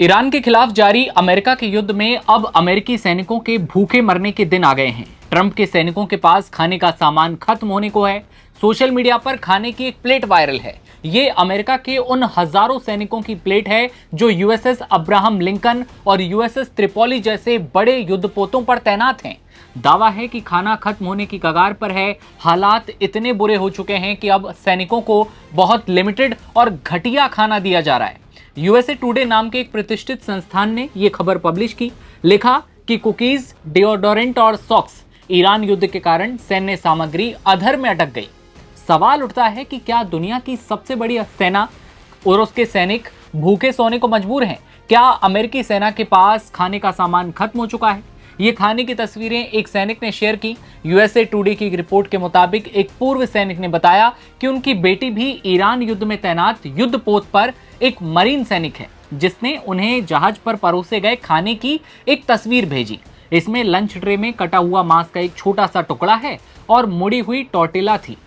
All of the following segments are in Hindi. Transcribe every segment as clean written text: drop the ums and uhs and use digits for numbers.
ईरान के खिलाफ जारी अमेरिका के युद्ध में अब अमेरिकी सैनिकों के भूखे मरने के दिन आ गए हैं। ट्रंप के सैनिकों के पास खाने का सामान खत्म होने को है। सोशल मीडिया पर खाने की एक प्लेट वायरल है। ये अमेरिका के उन हजारों सैनिकों की प्लेट है जो यूएसएस अब्राहम लिंकन और यूएसएस त्रिपोली जैसे बड़े युद्धपोतों पर तैनात हैं। दावा है कि खाना खत्म होने की कगार पर है। हालात इतने बुरे हो चुके हैं कि अब सैनिकों को बहुत लिमिटेड और घटिया खाना दिया जा रहा है। यूएसए टुडे नाम के एक प्रतिष्ठित संस्थान ने यह खबर पब्लिश की। लिखा कि कुकीज, डिओडोरेंट और सॉक्स ईरान युद्ध के कारण सैन्य सामग्री अधर में अटक गई। सवाल उठता है कि क्या दुनिया की सबसे बड़ी सेना और उसके सैनिक भूखे सोने को मजबूर हैं? क्या अमेरिकी सेना के पास खाने का सामान खत्म हो चुका है? ये खाने की तस्वीरें एक सैनिक ने शेयर की। यूएसए टुडे की एक रिपोर्ट के मुताबिक एक पूर्व सैनिक ने बताया कि उनकी बेटी भी ईरान युद्ध में तैनात युद्धपोत पर एक मरीन सैनिक है, जिसने उन्हें जहाज पर परोसे गए खाने की एक तस्वीर भेजी। इसमें लंच ट्रे में कटा हुआ मांस का एक छोटा सा टुकड़ा है और मुड़ी हुई टॉर्टिला थी।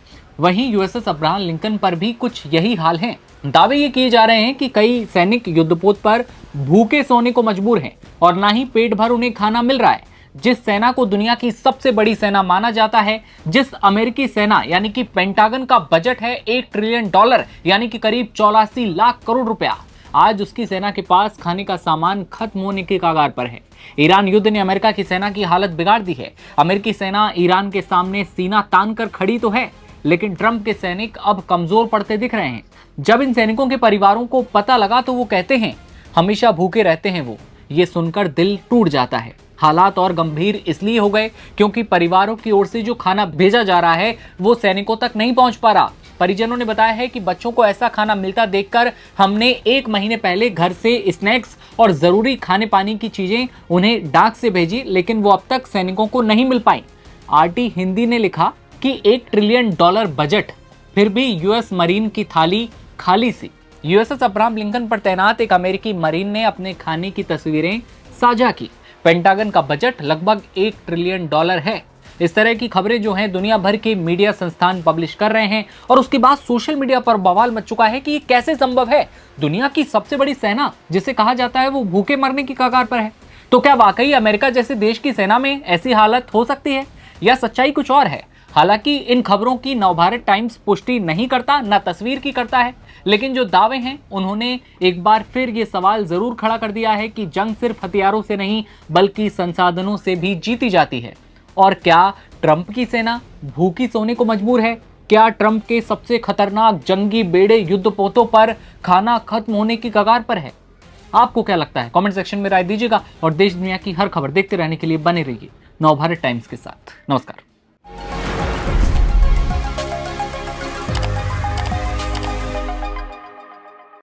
वहीं यूएसएस अब्राहम लिंकन पर भी कुछ यही हाल है। दावे ये किए जा रहे हैं कि कई सैनिक युद्धपोत पर भूखे सोने को मजबूर हैं और ना ही पेट भर उन्हें खाना मिल रहा है। जिस सेना को दुनिया की सबसे बड़ी सेना माना जाता है, जिस अमेरिकी सेना यानी कि पेंटागन का बजट है $1 ट्रिलियन यानी कि करीब 84 लाख करोड़ रुपया, आज उसकी सेना के पास खाने का सामान खत्म होने के कगार पर है। ईरान युद्ध ने अमेरिका की सेना की हालत बिगाड़ दी है। अमेरिकी सेना ईरान के सामने सीना तान कर खड़ी तो है, लेकिन ट्रंप के सैनिक अब कमजोर पड़ते दिख रहे हैं। जब इन सैनिकों के परिवारों को पता लगा तो वो कहते हैं हमेशा भूखे रहते हैं वो। ये सुनकर दिल टूट जाता है। हालात और गंभीर इसलिए हो गए क्योंकि परिवारों की ओर से जो खाना भेजा जा रहा है वो सैनिकों तक नहीं पहुंच पा रहा। परिजनों ने बताया है कि बच्चों को ऐसा खाना मिलता देखकर हमने 1 महीने पहले घर से स्नैक्स और जरूरी खाने पानी की चीजें उन्हें डाक से भेजी, लेकिन वो अब तक सैनिकों को नहीं मिल पाई। आरटी हिंदी ने लिखा कि $1 ट्रिलियन बजट, फिर भी यूएस मरीन की थाली खाली सी। यूएसएस अब्राहम लिंकन पर तैनात एक अमेरिकी मरीन ने अपने खाने की तस्वीरें साझा की। पेंटागन का बजट लगभग $1 ट्रिलियन है। इस तरह की खबरें जो हैं दुनिया भर के मीडिया संस्थान पब्लिश कर रहे हैं और उसके बाद सोशल मीडिया पर बवाल मच चुका है कि ये कैसे संभव है। दुनिया की सबसे बड़ी सेना जिसे कहा जाता है वो भूखे मरने की कगार पर है। तो क्या वाकई अमेरिका जैसे देश की सेना में ऐसी हालत हो सकती है या सच्चाई कुछ और है? हालांकि इन खबरों की नवभारत टाइम्स पुष्टि नहीं करता, न तस्वीर की करता है, लेकिन जो दावे हैं उन्होंने एक बार फिर ये सवाल जरूर खड़ा कर दिया है कि जंग सिर्फ हथियारों से नहीं बल्कि संसाधनों से भी जीती जाती है। और क्या ट्रंप की सेना भूखी सोने को मजबूर है? क्या ट्रंप के सबसे खतरनाक जंगी बेड़े युद्धपोतों पर खाना खत्म होने की कगार पर है? आपको क्या लगता है? कमेंट सेक्शन में राय दीजिएगा और देश दुनिया की हर खबर देखते रहने के लिए बने रहिए नवभारत टाइम्स के साथ। नमस्कार।